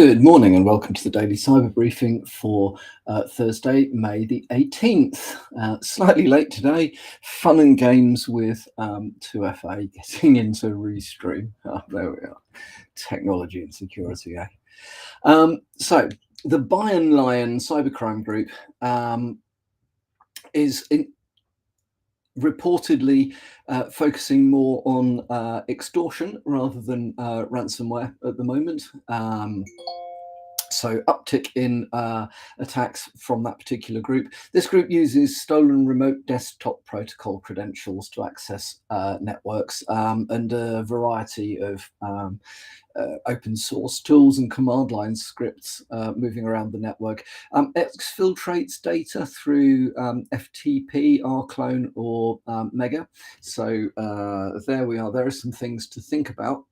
Good morning and welcome to the daily cyber briefing for Thursday, May the 18th. Slightly late today, fun and games with 2FA getting into Restream. There we are, technology and security, eh? So the Bayern Lion Cybercrime Group is reportedly focusing more on extortion rather than ransomware at the moment. So uptick in attacks from that particular group. This group uses stolen remote desktop protocol credentials to access networks and a variety of open source tools and command line scripts moving around the network. Exfiltrates data through FTP, rclone, or Mega. So there we are. There are some things to think about.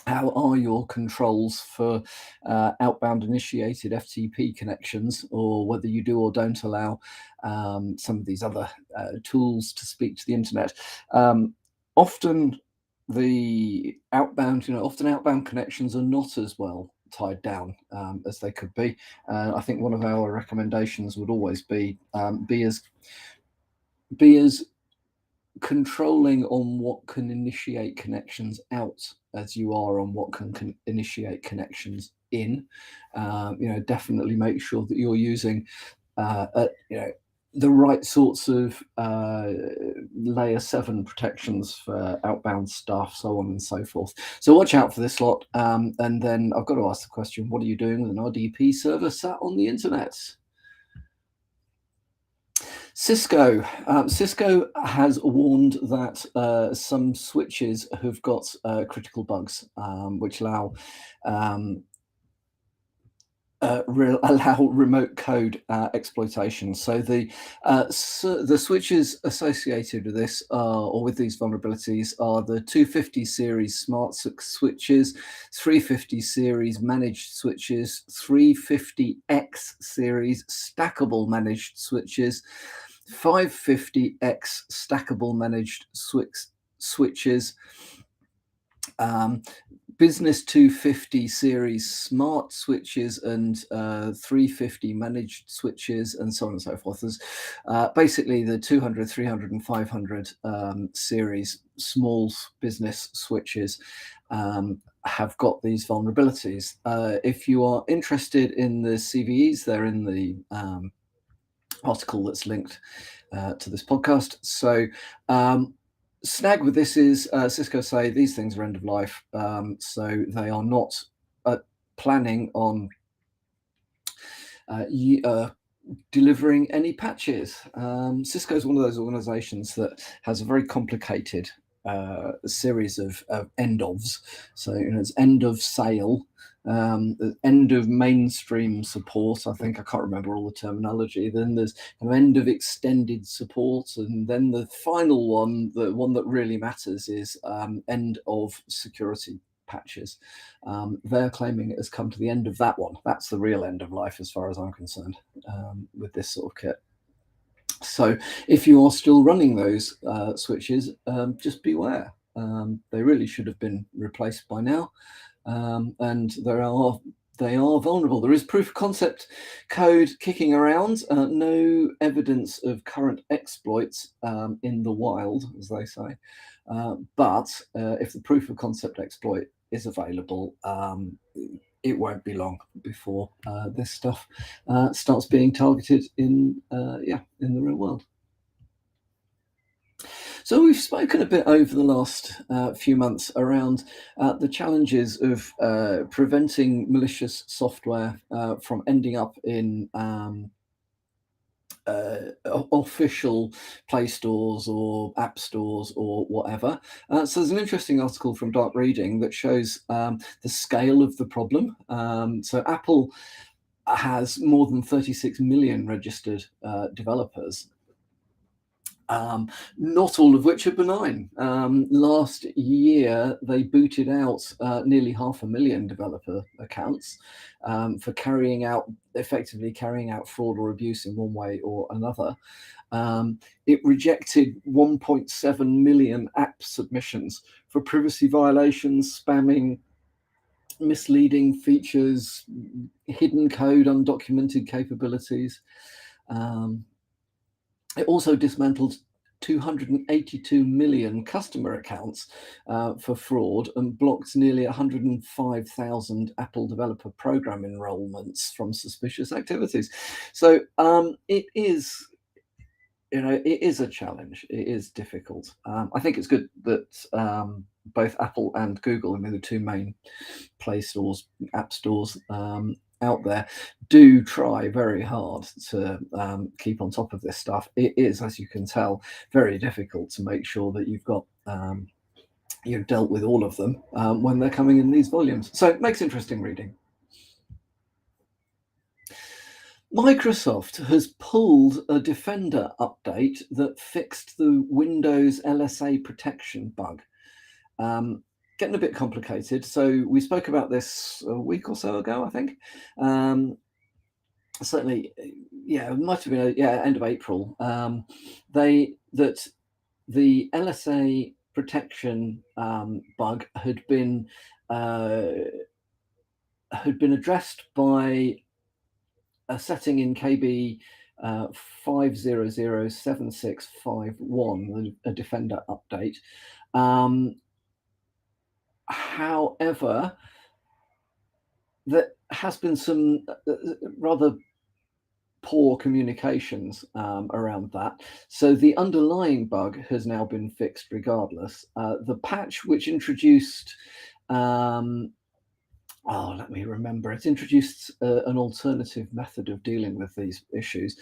How are your controls for outbound initiated FTP connections, or whether you do or don't allow some of these other tools to speak to the internet? Often outbound connections are not as well tied down as they could be. I think one of our recommendations would always be be as controlling on what can initiate connections out as you are on what can initiate connections in. Definitely make sure that you're using the right sorts of layer 7 protections for outbound stuff, so on and so forth. So watch out for this lot. And then I've got to ask the question, what are you doing with an RDP server sat on the internet? Cisco has warned that some switches have got critical bugs, which allow remote code exploitation. So the switches associated with this or with these vulnerabilities are the 250 series smart switches, 350 series managed switches, 350X series stackable managed switches, 550X stackable managed switches, Business 250 series smart switches, and 350 managed switches, and so on and so forth. There's basically the 200, 300, and 500 series small business switches have got these vulnerabilities. If you are interested in the CVEs, they're in the article that's linked to this podcast. So snag with this is Cisco say these things are end of life, so they are not planning on delivering any patches. Cisco is one of those organizations that has a very complicated series of end-ofs. So it's end of sale, end of mainstream support. I can't remember all the terminology. Then there's an end of extended support, and then the final one, the one that really matters, is end of security patches. They're claiming it has come to the end of that one. That's the real end of life as far as I'm concerned with this sort of kit. So if you are still running those switches, just beware. They really should have been replaced by now, and they are vulnerable. There is proof of concept code kicking around, no evidence of current exploits in the wild, as they say. But if the proof of concept exploit is available, it won't be long before this stuff starts being targeted in the real world. So we've spoken a bit over the last few months around the challenges of preventing malicious software from ending up in official Play stores or app stores or whatever. So there's an interesting article from Dark Reading that shows the scale of the problem. So Apple has more than 36 million registered developers. Not all of which are benign. Last year, they booted out nearly 500,000 developer accounts for effectively carrying out fraud or abuse in one way or another. It rejected 1.7 million app submissions for privacy violations, spamming, misleading features, hidden code, undocumented capabilities. It also dismantled 282 million customer accounts for fraud and blocked nearly 105,000 Apple developer program enrollments from suspicious activities. So it is, it is a challenge. It is difficult. I think it's good that both Apple and Google, the two main Play stores, app stores out there, do try very hard to keep on top of this stuff. It is, as you can tell, very difficult to make sure that you've dealt with all of them when they're coming in these volumes. So it makes interesting reading. Microsoft has pulled a Defender update that fixed the Windows LSA protection bug. Getting a bit complicated. So we spoke about this a week or so ago, I think. Certainly, it might have been end of April. The LSA protection bug had been addressed by a setting in KB 5007651, a Defender update. However, there has been some rather poor communications around that. So the underlying bug has now been fixed regardless. The patch which introduced let me remember. It introduced an alternative method of dealing with these issues,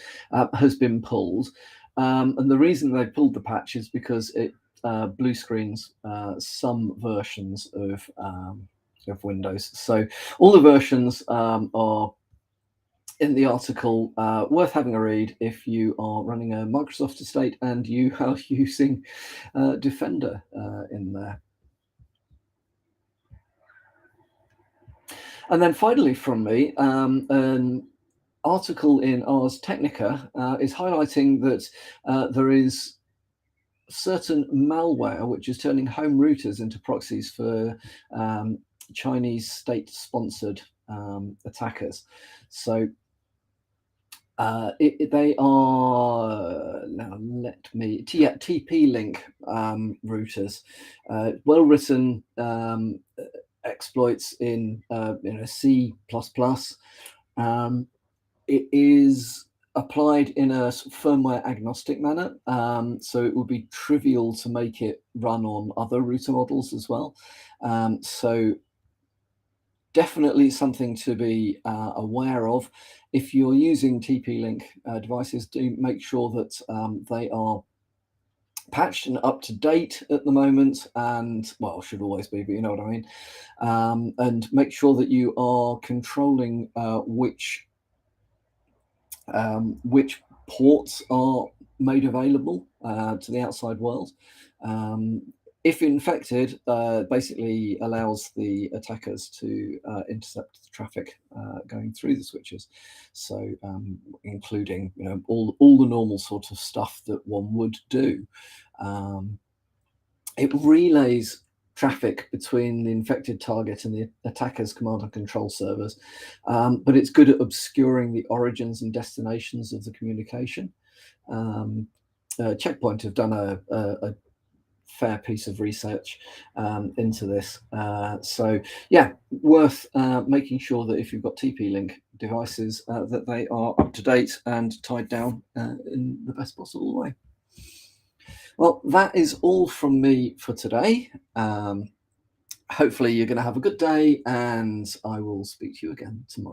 has been pulled. And the reason they pulled the patch is because it blue screens some versions of Windows. So all the versions are in the article, worth having a read if you are running a Microsoft estate and you are using Defender in there. And then finally from me, an article in Ars Technica is highlighting that there is certain malware which is turning home routers into proxies for Chinese state-sponsored attackers. So they are, now TP-Link routers, well-written exploits in C++. It is applied in a firmware agnostic manner, so it would be trivial to make it run on other router models as well. So definitely something to be aware of. If you're using TP-Link devices, do make sure that they are patched and up to date at the moment, and should always be, but you know what I mean. And make sure that you are controlling which ports are made available to the outside world. If infected, basically allows the attackers to intercept the traffic going through the switches. So including all the normal sort of stuff that one would do. It relays traffic between the infected target and the attacker's command and control servers, but it's good at obscuring the origins and destinations of the communication. Checkpoint have done a fair piece of research into this. So yeah, worth making sure that if you've got TP-Link devices that they are up to date and tied down in the best possible way. Well, that is all from me for today. Hopefully you're going to have a good day, and I will speak to you again tomorrow.